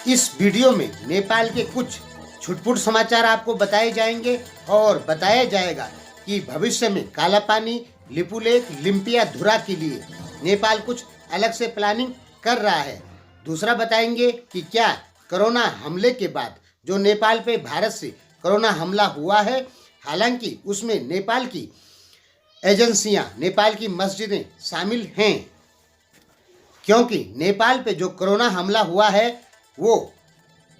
इस वीडियो में नेपाल के कुछ छुटपुट समाचार आपको बताए जाएंगे और बताया जाएगा कि भविष्य में काला पानी, लिपुलेख, लिम्पियाधुरा के लिए नेपाल कुछ अलग से प्लानिंग कर रहा है। दूसरा बताएंगे कि क्या कोरोना हमले के बाद जो नेपाल पे भारत से कोरोना हमला हुआ है, हालांकि उसमें नेपाल की एजेंसियां, नेपाल की मस्जिदें शामिल हैं, क्योंकि नेपाल पे जो कोरोना हमला हुआ है वो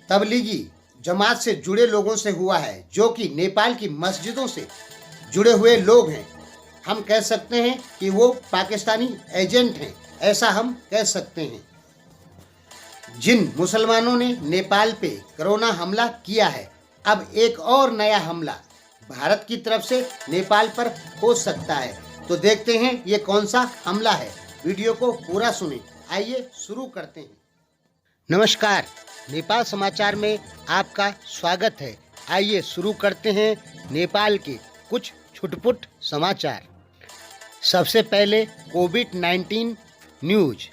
तबलीगी जमात से जुड़े लोगों से हुआ है, जो कि नेपाल की मस्जिदों से जुड़े हुए लोग हैं। हम कह सकते हैं कि वो पाकिस्तानी एजेंट हैं, ऐसा हम कह सकते हैं। जिन मुसलमानों ने नेपाल पे कोरोना हमला किया है, अब एक और नया हमला भारत की तरफ से नेपाल पर हो सकता है। तो देखते हैं ये कौन सा हमला है। वीडियो को पूरा सुनें। आइए शुरू करते हैं। नमस्कार, नेपाल समाचार में आपका स्वागत है। आइए शुरू करते हैं नेपाल के कुछ छुटपुट समाचार। सबसे पहले कोविड-19 न्यूज।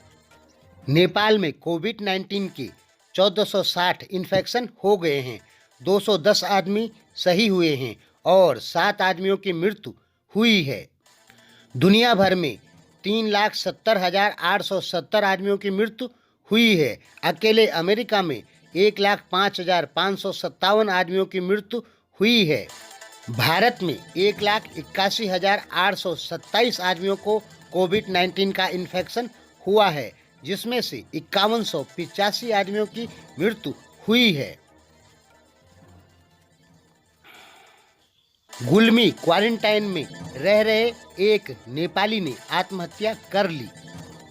नेपाल में कोविड-19 के 1460 इन्फेक्शन हो गए हैं, 210 आदमी सही हुए हैं और 7 आदमियों की मृत्यु हुई है। दुनिया भर में 3,70,870 आदमियों की मृत्यु हुई है। अकेले अमेरिका में 1,05,557 आदमियों की मृत्यु हुई है। भारत में 1,81,827 आदमियों को कोविड-19 का इन्फेक्शन हुआ है, जिसमें से 5185 आदमियों की मृत्यु हुई है। गुल्मी क्वारंटाइन में रह रहे एक नेपाली ने आत्महत्या कर ली।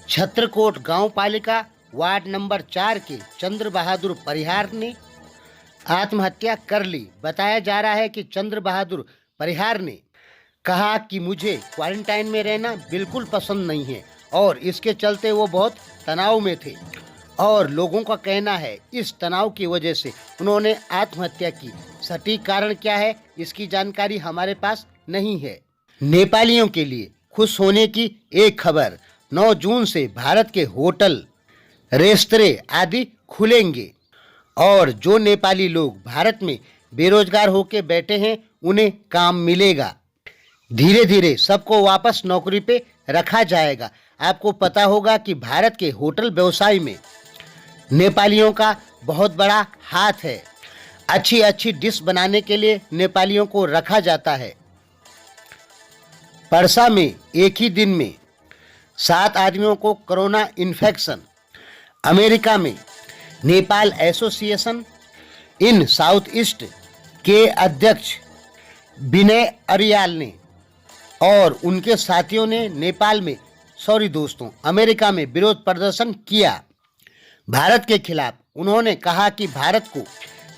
छत्रकोट गांव पालिका वार्ड नंबर 4 के चंद्र बहादुर परिहार ने आत्महत्या कर ली। बताया जा रहा है कि चंद्र बहादुर परिहार ने कहा कि मुझे क्वारंटाइन में रहना बिल्कुल पसंद नहीं है और इसके चलते वो बहुत तनाव में थे और लोगों का कहना है इस तनाव की वजह से उन्होंने आत्महत्या की। सटीक कारण क्या है, इसकी जानकारी हमारे पास नहीं है। नेपालियों के लिए खुश होने की एक खबर। 9 जून से भारत के होटल, रेस्तरे आदि खुलेंगे और जो नेपाली लोग भारत में बेरोजगार होकर बैठे हैं उन्हें काम मिलेगा। धीरे धीरे सबको वापस नौकरी पे रखा जाएगा। आपको पता होगा कि भारत के होटल व्यवसाय में नेपालियों का बहुत बड़ा हाथ है। अच्छी अच्छी डिश बनाने के लिए नेपालियों को रखा जाता है। परसा में एक ही दिन में 7 आदमियों को कोरोना इन्फेक्शन। अमेरिका में Nepal association in south east के अध्यक्ष विनय अरियाल ने और उनके साथियों ने अमेरिका में विरोध प्रदर्शन किया भारत के खिलाफ। उन्होंने कहा कि भारत को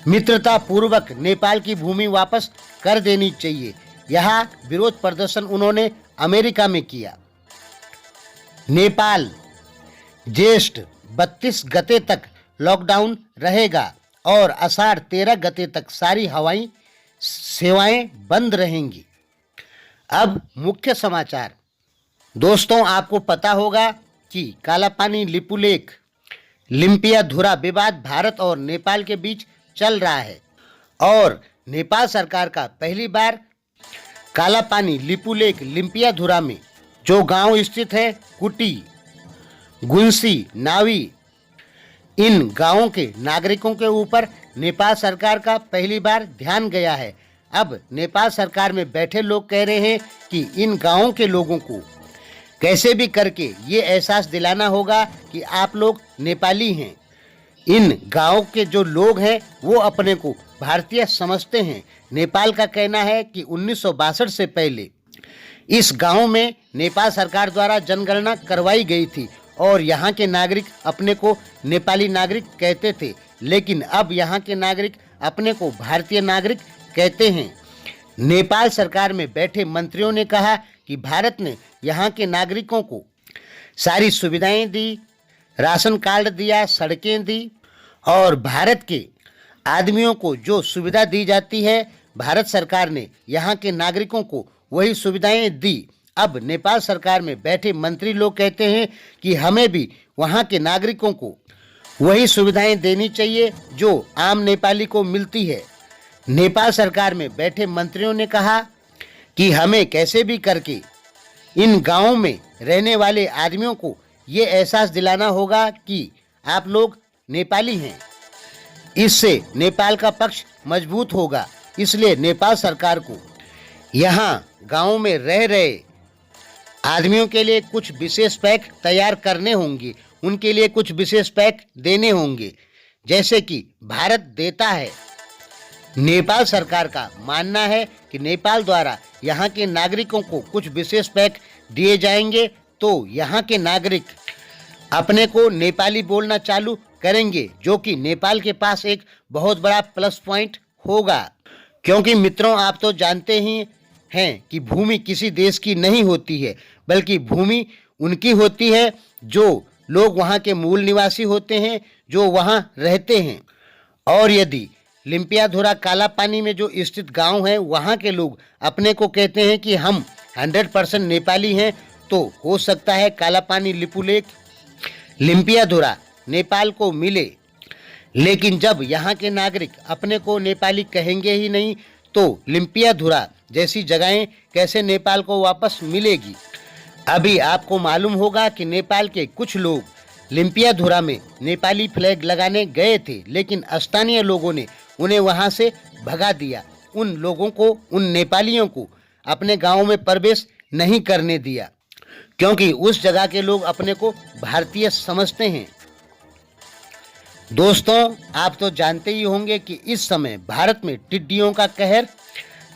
मित्रता पूर्वक नेपाल की भूमि वापस कर देनी चाहिए। यह विरोध प्रदर्शन उन्होंने अमेरिका में किया। नेपाल ज्येष्ठ 32 गते तक लॉकडाउन रहेगा और आषाढ़ 13 गते तक सारी हवाई सेवाएं बंद रहेंगी। अब मुख्य समाचार। दोस्तों, आपको पता होगा कि कालापानी, लिपुलेख, लिम्पियाधुरा विवाद भारत और नेपाल के बीच चल रहा है और नेपाल सरकार का पहली बार कालापानी, लिपुलेख, लिम्पियाधुरा में जो गांव स्थित है, कुटी, गुंसी, नावी, इन गांवों के नागरिकों के ऊपर नेपाल सरकार का पहली बार ध्यान गया है। अब नेपाल सरकार में बैठे लोग कह रहे हैं कि इन गांवों के लोगों को कैसे भी करके ये एहसास दिलाना होगा कि आप लोग नेपाली हैं। इन गांव के जो लोग हैं वो अपने को भारतीय समझते हैं। नेपाल का कहना है कि 1962 से पहले इस गांव में नेपाल सरकार द्वारा जनगणना करवाई गई थी और यहाँ के नागरिक अपने को नेपाली नागरिक कहते थे, लेकिन अब यहाँ के नागरिक अपने को भारतीय नागरिक कहते हैं। नेपाल सरकार में बैठे मंत्रियों ने कहा कि भारत ने यहाँ के नागरिकों को सारी सुविधाएं दी, राशन कार्ड दिया, सड़कें दी और भारत के आदमियों को जो सुविधा दी जाती है भारत सरकार ने यहाँ के नागरिकों को वही सुविधाएं दी। अब नेपाल सरकार में बैठे मंत्री लोग कहते हैं कि हमें भी वहाँ के नागरिकों को वही सुविधाएं देनी चाहिए जो आम नेपाली को मिलती है। नेपाल सरकार में बैठे मंत्रियों ने कहा कि हमें कैसे भी करके इन गांवों में रहने वाले आदमियों को ये एहसास दिलाना होगा कि आप लोग नेपाली हैं। इससे नेपाल का पक्ष मजबूत होगा। इसलिए नेपाल सरकार को यहाँ गांवों में रह रहे आदमियों के लिए कुछ विशेष पैक तैयार करने होंगे, उनके लिए कुछ विशेष पैक देने होंगे, जैसे कि भारत देता है। नेपाल सरकार का मानना है कि नेपाल द्वारा यहाँ के नागरिकों को कुछ विशेष पैक दिए जाएंगे तो यहाँ के नागरिक अपने को नेपाली बोलना चालू करेंगे, जो कि नेपाल के पास एक बहुत बड़ा प्लस पॉइंट होगा। क्योंकि मित्रों, आप तो जानते ही हैं कि भूमि किसी देश की नहीं होती है, बल्कि भूमि उनकी होती है जो लोग वहाँ के मूल निवासी होते हैं, जो वहाँ रहते हैं। और यदि लिम्पियाधुरा काला पानी में जो स्थित गांव है वहाँ के लोग अपने को कहते हैं कि हम 100% नेपाली हैं, तो हो सकता है काला पानी लिपुलेख लिम्पियाधुरा नेपाल को मिले। लेकिन जब यहाँ के नागरिक अपने को नेपाली कहेंगे ही नहीं, तो लिम्पियाधुरा जैसी जगहें कैसे नेपाल को वापस मिलेगी। अभी आपको मालूम होगा कि नेपाल के कुछ लोग लिम्पियाधुरा में नेपाली फ्लैग लगाने गए थे, लेकिन स्थानीय लोगों ने उन्हें वहां से भगा दिया। उन लोगों को, उन नेपालियों को अपने गांव में प्रवेश नहीं करने दिया, क्योंकि उस जगह के लोग अपने को भारतीय समझते हैं। दोस्तों, आप तो जानते ही होंगे कि इस समय भारत में टिड्डियों का कहर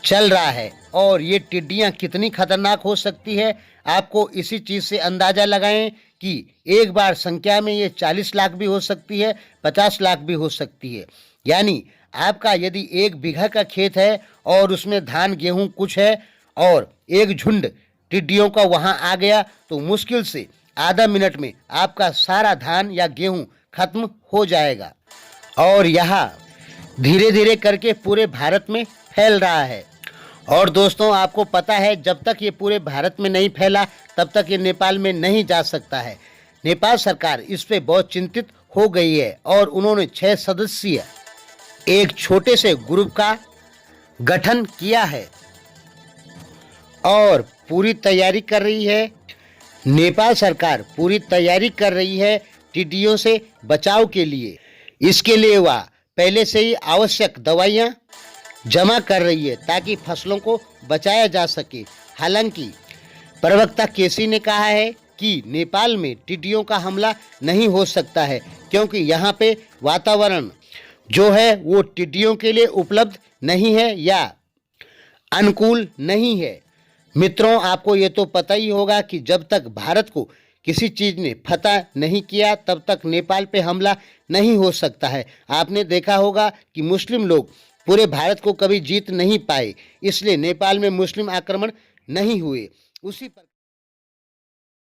चल रहा है, और ये टिड्डियां कितनी खतरनाक हो सकती है आपको इसी चीज़ से अंदाज़ा लगाएं कि एक बार संख्या में ये 40 लाख भी हो सकती है, 50 लाख भी हो सकती है। यानी आपका यदि 1 बीघा का खेत है और उसमें धान गेहूं कुछ है और एक झुंड टिड्डियों का वहां आ गया, तो मुश्किल से आधा मिनट में आपका सारा धान या गेहूं खत्म हो जाएगा। और यह धीरे धीरे करके पूरे भारत में फैल रहा है। और दोस्तों, आपको पता है जब तक ये पूरे भारत में नहीं फैला तब तक ये नेपाल में नहीं जा सकता है। नेपाल सरकार इस पे बहुत चिंतित हो गई है और उन्होंने 6 सदस्यीय एक छोटे से ग्रुप का गठन किया है और पूरी तैयारी कर रही है। नेपाल सरकार पूरी तैयारी कर रही है टिड्डियों से बचाव के लिए। इसके लिए वह पहले से ही आवश्यक दवाइयाँ जमा कर रही है ताकि फसलों को बचाया जा सके। हालांकि प्रवक्ता केसी ने कहा है कि नेपाल में टिड्डियों का हमला नहीं हो सकता है, क्योंकि यहाँ पे वातावरण जो है वो टिड्डियों के लिए उपलब्ध नहीं है या अनुकूल नहीं है। मित्रों, आपको ये तो पता ही होगा कि जब तक भारत को किसी चीज़ ने फतह नहीं किया तब तक नेपाल पे हमला नहीं हो सकता है। आपने देखा होगा कि मुस्लिम लोग पूरे भारत को कभी जीत नहीं पाए, इसलिए नेपाल में मुस्लिम आक्रमण नहीं हुए। उसी पर